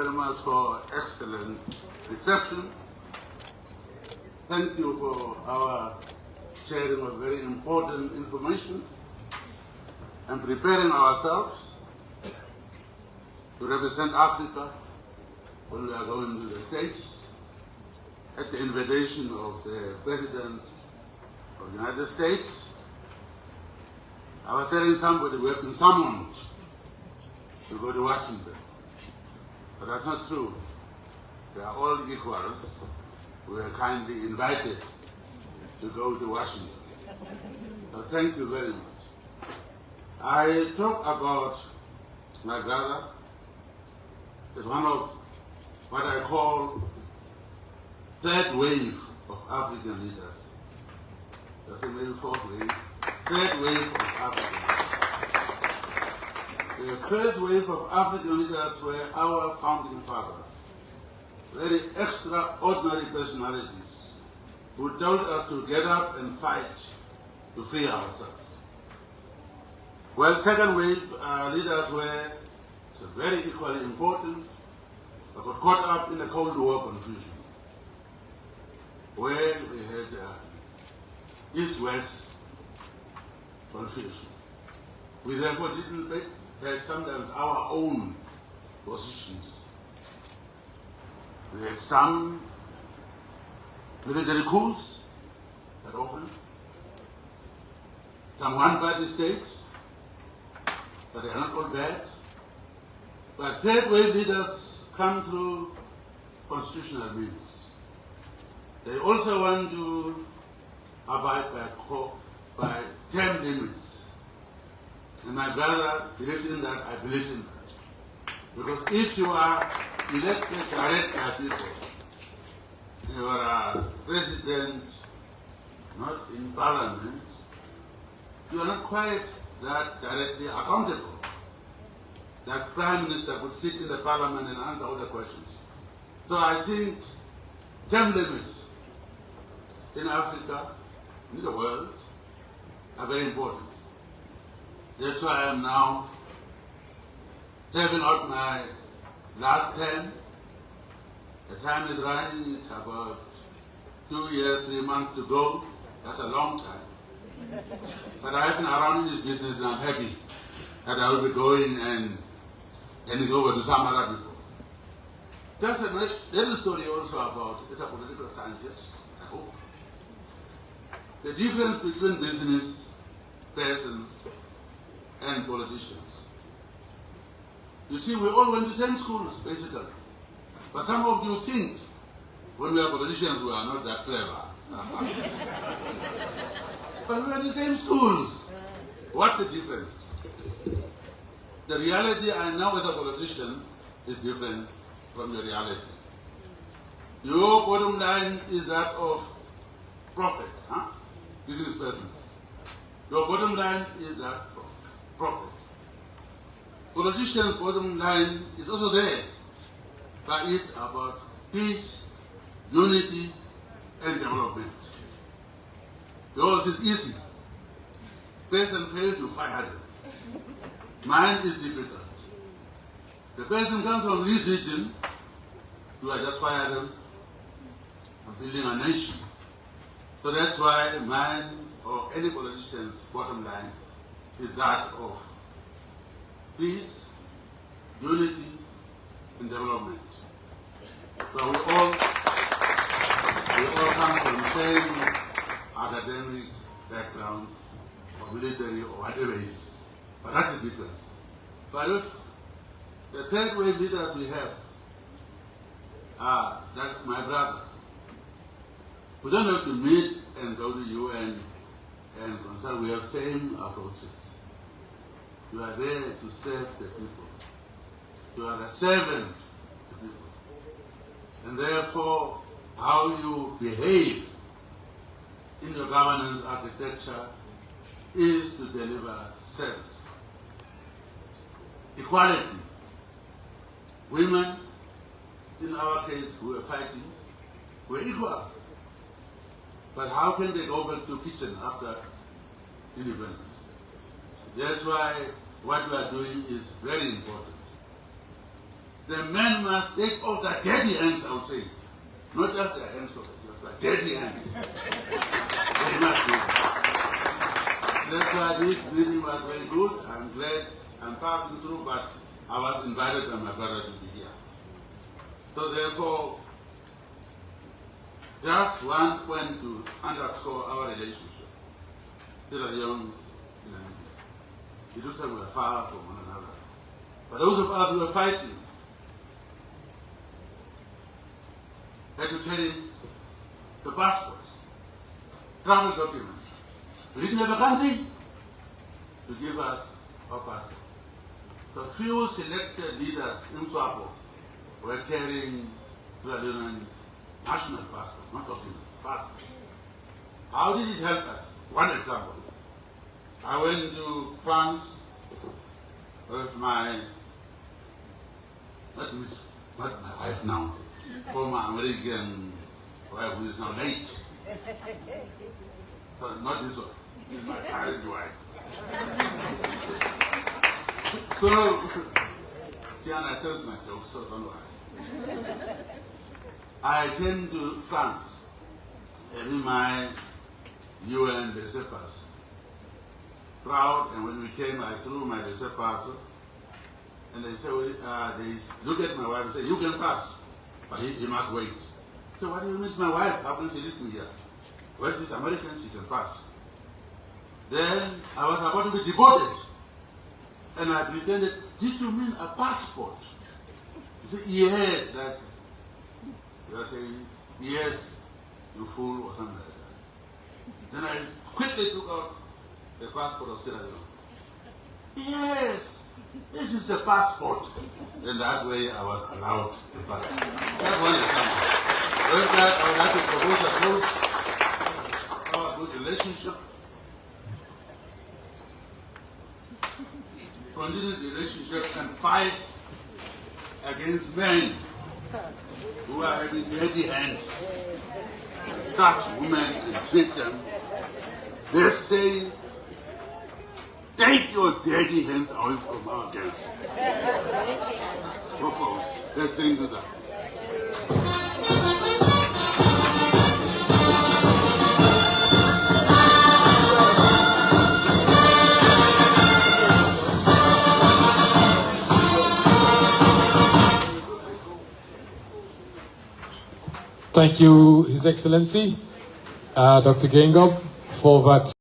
Very much for excellent reception. Thank you for our sharing of very important information and preparing ourselves to represent Africa when we are going to the States at the invitation of the President of the United States. I was telling somebody we have been summoned to go to Washington. But that's not true. They are all equals. We were kindly invited to go to Washington. So thank you very much. I talk about my brother as one of what I call third wave of African leaders. That's maybe fourth wave. Third wave of African leaders. The first wave of African leaders were our founding fathers, very extraordinary personalities who told us to get up and fight to free ourselves. Well, second wave leaders were very equally important, but got caught up in the Cold War confusion, where we had East-West confusion. We therefore didn't had sometimes our own positions. We had some military coups that often, some one-party states, but they are not all bad. But third wave leaders come through constitutional means. They also want to abide by term limits. And my brother believes in that, I believe in that. Because if you are elected direct by people, you are a president, not in parliament, you are not quite that directly accountable. That prime minister could sit in the parliament and answer all the questions. So I think term limits in Africa, in the world, are very important. That's why I am now serving out my last term. The time is running, it's about 2 years, 3 months to go. That's a long time. But I've been around in this business and I'm happy that I will be going and handing over to some other people. Just a little story also about, it's a political scientist, I hope. The difference between business persons and politicians. You see, we all went to the same schools, basically. But some of you think, when we are politicians, we are not that clever. But we are in the same schools. What's the difference? The reality I know as a politician is different from your reality. Your bottom line is that of profit, business persons. Your bottom line is that of profit. Politicians' bottom line is also there, but it's about peace, unity, and development. Yours is easy. Person fails, you fire them. Mine is difficult. The person comes from this region, you are just fire them. I'm building a nation. So that's why mine or any politician's bottom line is that of peace, unity, and development. So we all come from the same academic background or military or whatever it is. But that's the difference. But if the third wave leaders we have are like my brother. We don't have to meet and go to UN and consult. We have same approaches. You are there to serve the people. You are a servant to the people. And therefore, how you behave in your governance architecture is to deliver service. Equality. Women, in our case, who are fighting, were equal. But how can they go back to kitchen after independence? That's why what we are doing is very important. the men must take off their dirty hands, I would say. Not just their hands, but dirty hands. They must do that. That's why this meeting was very good. I'm glad I'm passing through, but I was invited by my brother to be here. So therefore, just one point to underscore our relationship. Sierra Leone and Namibia. It looks like we are far from one another. But those of us who were fighting had to carry the passports, travel documents. We didn't have a country to give us our passport. The few selected leaders in Swapo were carrying Sierra Leone national passport, not document, passport. How did it help us? One example. I went to France with my, not my wife now, former American wife who is now late. But not this one, this is my current wife. So, Tiana sells my jokes, so don't worry. I came to France, having my UN laissez-passer. Proud, and when we came, I threw my laissez-passer, and they said, they look at my wife and say, you can pass, but he must wait. So what do you miss my wife? How can she leave me here? Well, she's American, she can pass. Then I was about to be deported, and I pretended, did you mean a passport? He said, yes, like, they were saying, yes, you fool, or something like that. Then I quickly took out the passport of Sierra Leone. Yes, this is the passport. And that way I was allowed to pass. That's one example. With that, I would like to propose a close, our good relationship. Continue the relationship and fight against men who are having dirty hands, touch women and treat them. They're saying, take your dirty hands away from our girls. Propose. Let's think of that. Thank you, His Excellency, Dr. Geingob, for that.